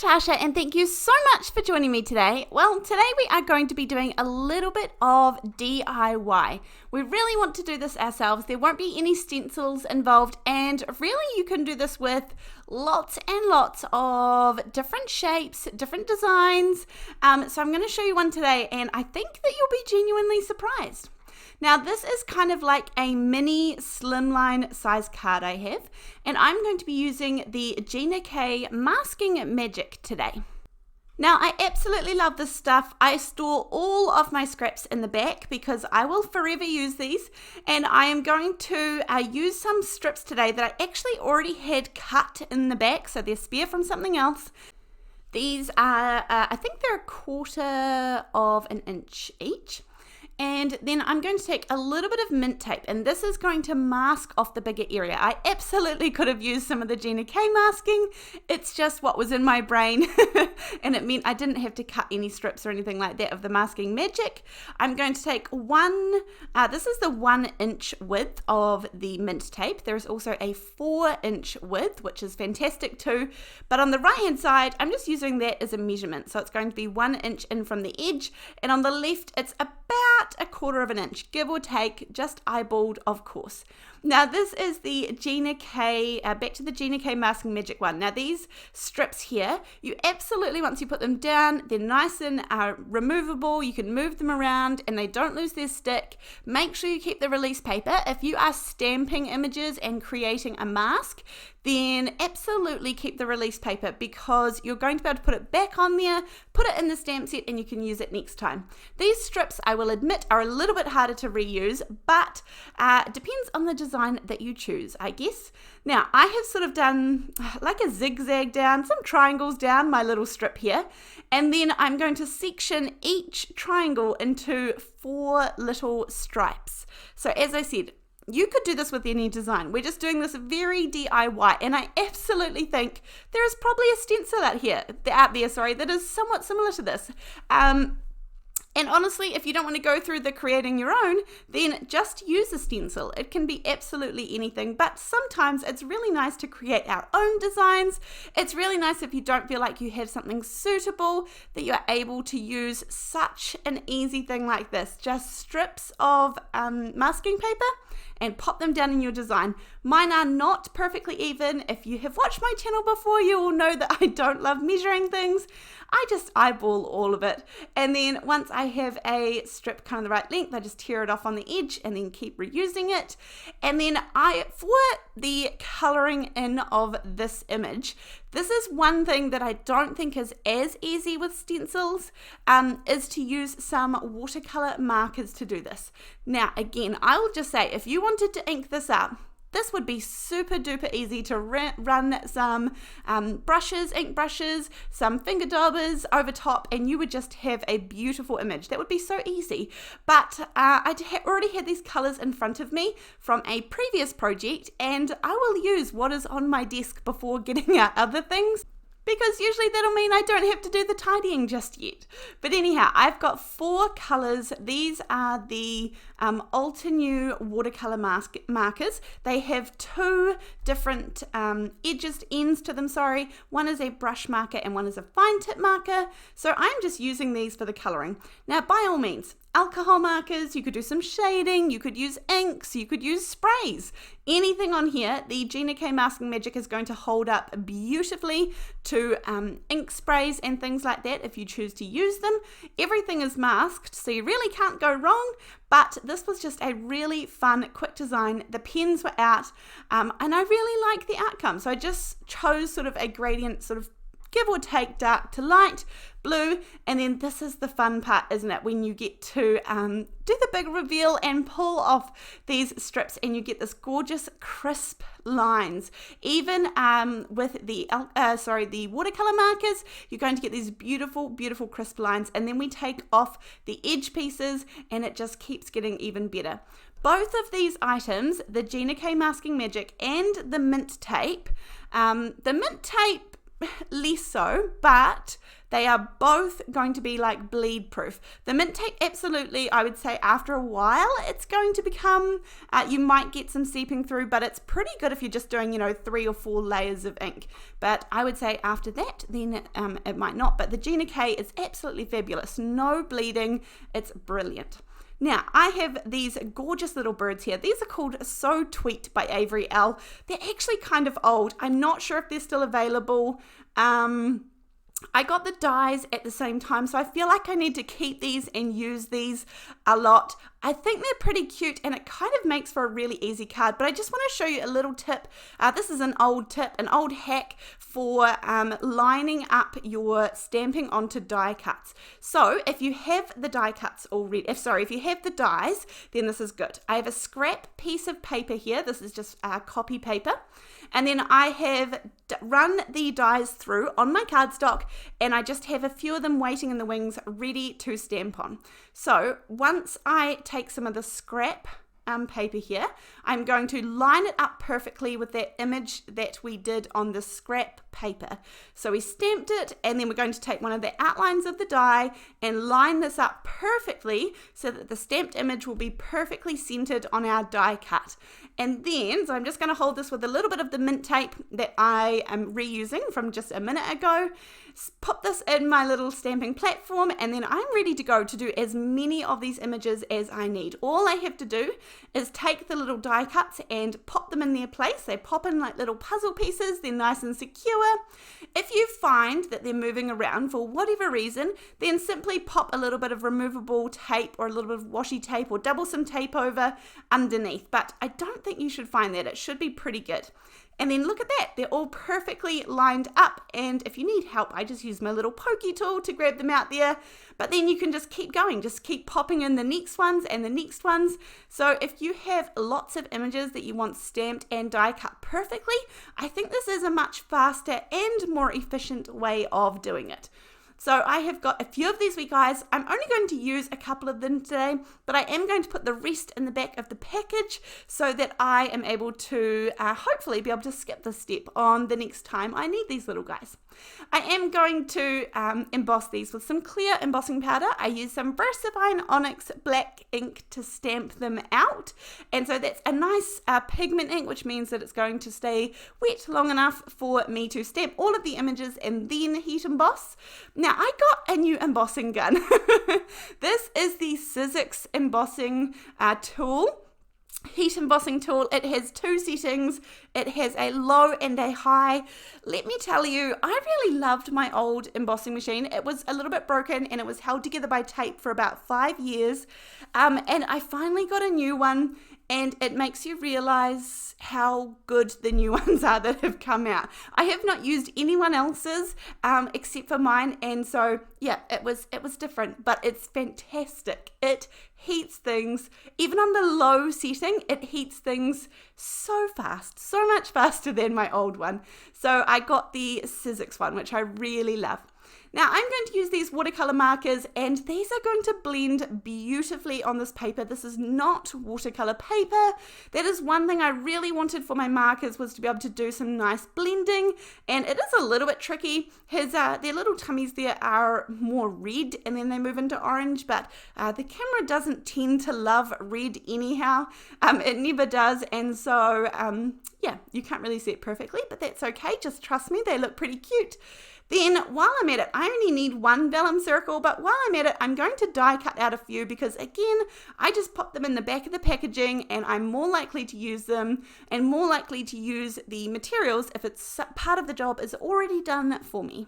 Natasha, and thank you so much for joining me today. Well, today we are going to be doing a little bit of DIY. We really want to do this ourselves. There won't be any stencils involved, and really you can do this with lots and lots of different shapes, different designs. So I'm going to show you one today, and I think that you'll be genuinely surprised. Now this is kind of like a mini slimline size card I have, and I'm going to be using the Tsukineko Masking Magic today. Now I absolutely love this stuff. I store all of my scraps in the back because I will forever use these, and I am going to use some strips today that I actually already had cut in the back, so they're spare from something else. These are, I think they're 1/4 of an inch each. And then I'm going to take a little bit of mint tape, and this is going to mask off the bigger area. I absolutely could have used some of the Tsukineko masking. It's just what was in my brain, and it meant I didn't have to cut any strips or anything like that of the masking magic. I'm going to take this is the 1 inch width of the mint tape. There's also a 4 inch width, which is fantastic too. But on the right hand side, I'm just using that as a measurement. So it's going to be 1 inch in from the edge, and on the left, it's about 1/4 of an inch, give or take, just eyeballed, of course. Now this is the Tsukineko, back to the Tsukineko Masking Magic one. Now these strips here, you absolutely, once you put them down, they're nice and removable. You can move them around and they don't lose their stick. Make sure you keep the release paper. If you are stamping images and creating a mask, then absolutely keep the release paper, because you're going to be able to put it back on there, put it in the stamp set, and you can use it next time. These strips, I will admit, are a little bit harder to reuse, but it depends on the design that you choose, I guess. Now, I have sort of done like a zigzag down, some triangles down my little strip here, and then I'm going to section each triangle into 4 little stripes. So as I said, you could do this with any design. We're just doing this very DIY, and I absolutely think there is probably a stencil out there that is somewhat similar to this. And honestly, if you don't want to go through the creating your own, then just use a stencil. It can be absolutely anything, but sometimes it's really nice to create our own designs. It's really nice if you don't feel like you have something suitable, that you're able to use such an easy thing like this. Just strips of masking paper and pop them down in your design. Mine are not perfectly even. If you have watched my channel before, you will know that I don't love measuring things. I just eyeball all of it. And then once I have a strip kind of the right length, I just tear it off on the edge and then keep reusing it. And then for the coloring in of this image, this is one thing that I don't think is as easy with stencils, is to use some watercolor markers to do this. Now, again, I will just say, if you wanted to ink this up, this would be super duper easy to run some ink brushes, some finger daubers over top, and you would just have a beautiful image. That would be so easy. But I already had these colors in front of me from a previous project, and I will use what is on my desk before getting out other things, because usually that'll mean I don't have to do the tidying just yet. But anyhow, I've got 4 colors. These are the Altenew watercolor markers. They have 2 different ends to them, sorry. One is a brush marker and one is a fine tip marker. So I'm just using these for the coloring. Now, by all means, alcohol markers, you could do some shading, you could use inks, you could use sprays. Anything on here, the Tsukineko Masking Magic is going to hold up beautifully to ink sprays and things like that if you choose to use them. Everything is masked, so you really can't go wrong, but this was just a really fun, quick design. The pens were out, and I really like the outcome. So I just chose sort of a gradient, sort of give or take dark to light blue, and then this is the fun part, isn't it, when you get to do the big reveal and pull off these strips and you get this gorgeous crisp lines. Even with the watercolor markers, you're going to get these beautiful crisp lines, and then we take off the edge pieces and it just keeps getting even better. Both of these items, the Tsukineko Masking Magic and the mint tape, less so, but they are both going to be like bleed proof. The mint tape, absolutely, I would say after a while it's going to become, you might get some seeping through, but it's pretty good if you're just doing, 3 or 4 layers of ink. But I would say after that, then it might not. But the Gina K is absolutely fabulous. No bleeding, it's brilliant. Now, I have these gorgeous little birds here. These are called So Tweet by Avery Elle. They're actually kind of old. I'm not sure if they're still available. I got the dies at the same time, so I feel like I need to keep these and use these a lot. I think they're pretty cute, and it kind of makes for a really easy card, but I just want to show you a little tip. This is an old tip, an old hack for lining up your stamping onto die cuts. So if you have the die cuts already, if you have the dies, then this is good. I have a scrap piece of paper here. This is just copy paper. And then I have run the dies through on my cardstock, and I just have a few of them waiting in the wings ready to stamp on. So once I take some of the scrap paper here, I'm going to line it up perfectly with that image that we did on the scrap paper. So we stamped it, and then we're going to take one of the outlines of the die and line this up perfectly so that the stamped image will be perfectly centered on our die cut. And then, so I'm just going to hold this with a little bit of the mint tape that I am reusing from just a minute ago, pop this in my little stamping platform, and then I'm ready to go to do as many of these images as I need. All I have to do is take the little die cuts and pop them in their place. They pop in like little puzzle pieces. They're nice and secure. If you find that they're moving around for whatever reason, then simply pop a little bit of removable tape or a little bit of washi tape or double some tape over underneath. But I don't think you should find that. It should be pretty good. And then look at that, they're all perfectly lined up. And if you need help, I just use my little pokey tool to grab them out there. But then you can just keep going, just keep popping in the next ones and the next ones. So if you have lots of images that you want stamped and die cut perfectly, I think this is a much faster and more efficient way of doing it. So I have got a few of these wee guys. I'm only going to use a couple of them today, but I am going to put the rest in the back of the package so that I am able to hopefully be able to skip this step on the next time I need these little guys. I am going to emboss these with some clear embossing powder. I use some VersaMark Onyx black ink to stamp them out, and so that's a nice pigment ink, which means that it's going to stay wet long enough for me to stamp all of the images and then heat emboss. Now I got a new embossing gun. This is the Sizzix embossing tool. Heat embossing tool. It has 2 settings. It has a low and a high. Let me tell you, I really loved my old embossing machine. It was a little bit broken and it was held together by tape for about 5 years. And I finally got a new one, and it makes you realize how good the new ones are that have come out. I have not used anyone else's except for mine, and so yeah, it was different, but it's fantastic. It heats things, even on the low setting, it heats things so fast, so much faster than my old one. So I got the Sizzix one, which I really love. Now I'm going to use these watercolor markers, and these are going to blend beautifully on this paper. This is not watercolor paper. That is one thing I really wanted for my markers, was to be able to do some nice blending, and it is a little bit tricky. Their little tummies there are more red and then they move into orange, but the camera doesn't tend to love red anyhow. It never does, and so yeah, you can't really see it perfectly, but that's okay. Just trust me, they look pretty cute. Then while I'm at it, I only need 1 vellum circle, but while I'm at it, I'm going to die cut out a few, because again, I just pop them in the back of the packaging and I'm more likely to use them and more likely to use the materials if it's part of the job is already done for me.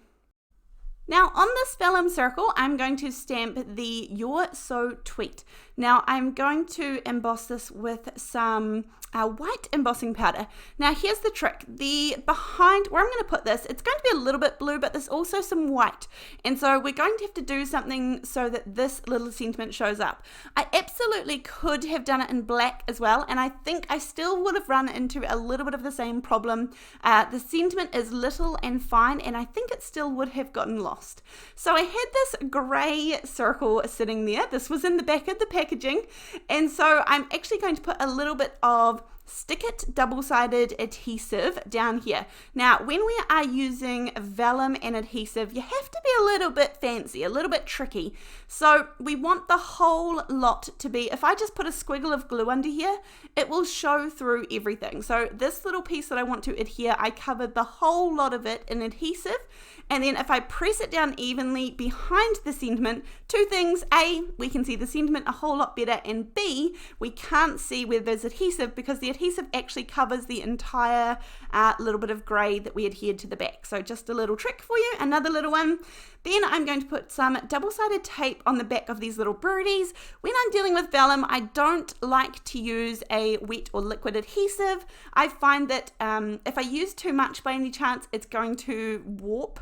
Now on this vellum circle, I'm going to stamp the You're So Tweet. Now I'm going to emboss this with some white embossing powder. Now here's the trick. The behind where I'm going to put this, it's going to be a little bit blue, but there's also some white. And so we're going to have to do something so that this little sentiment shows up. I absolutely could have done it in black as well, and I think I still would have run into a little bit of the same problem. The sentiment is little and fine, and I think it still would have gotten lost. So I had this grey circle sitting there. This was in the back of the packaging, and so I'm actually going to put a little bit of stick it double-sided adhesive down here. Now, when we are using vellum and adhesive, you have to be a little bit fancy, a little bit tricky. So we want the whole lot to be, if I just put a squiggle of glue under here, it will show through everything. So this little piece that I want to adhere, I covered the whole lot of it in adhesive. And then if I press it down evenly behind the sentiment, two things: A, we can see the sentiment a whole lot better, and B, we can't see where there's adhesive because the adhesive actually covers the entire little bit of grey that we adhered to the back. So just a little trick for you, another little one. Then I'm going to put some double-sided tape on the back of these little birdies. When I'm dealing with vellum, I don't like to use a wet or liquid adhesive. I find that if I use too much by any chance, it's going to warp.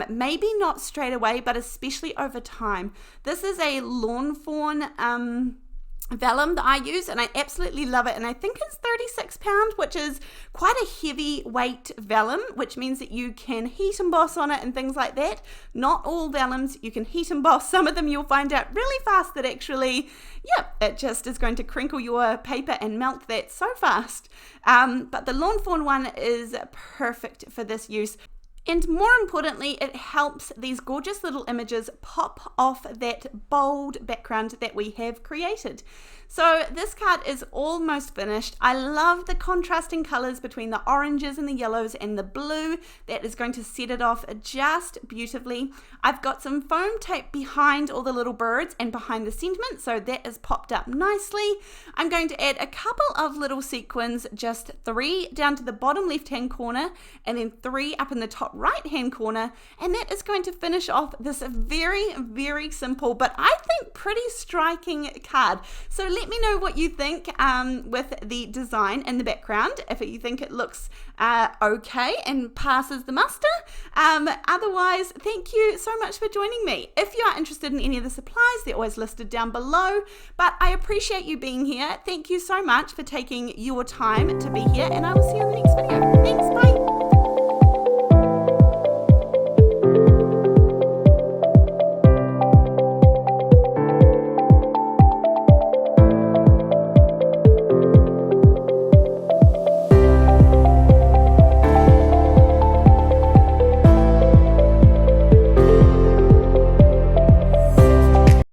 Maybe not straight away, but especially over time. This is a lawn fawn vellum that I use, and I absolutely love it, and I think it's £36, which is quite a heavy weight vellum, which means that you can heat emboss on it and things like that. Not all vellums you can heat emboss. Some of them you'll find out really fast that actually, it just is going to crinkle your paper and melt that so fast. But the lawn fawn one is perfect for this use. And more importantly, it helps these gorgeous little images pop off that bold background that we have created. So this card is almost finished. I love the contrasting colors between the oranges and the yellows and the blue. That is going to set it off just beautifully. I've got some foam tape behind all the little birds and behind the sentiment, so that is popped up nicely. I'm going to add a couple of little sequins, just 3 down to the bottom left-hand corner and then 3 up in the top right-hand corner, and that is going to finish off this very, very simple, but I think pretty striking card. So let me know what you think with the design in the background, if you think it looks okay and passes the muster. Otherwise, thank you so much for joining me. If you are interested in any of the supplies, they're always listed down below, but I appreciate you being here. Thank you so much for taking your time to be here, and I will see you in the next video. Thanks, bye.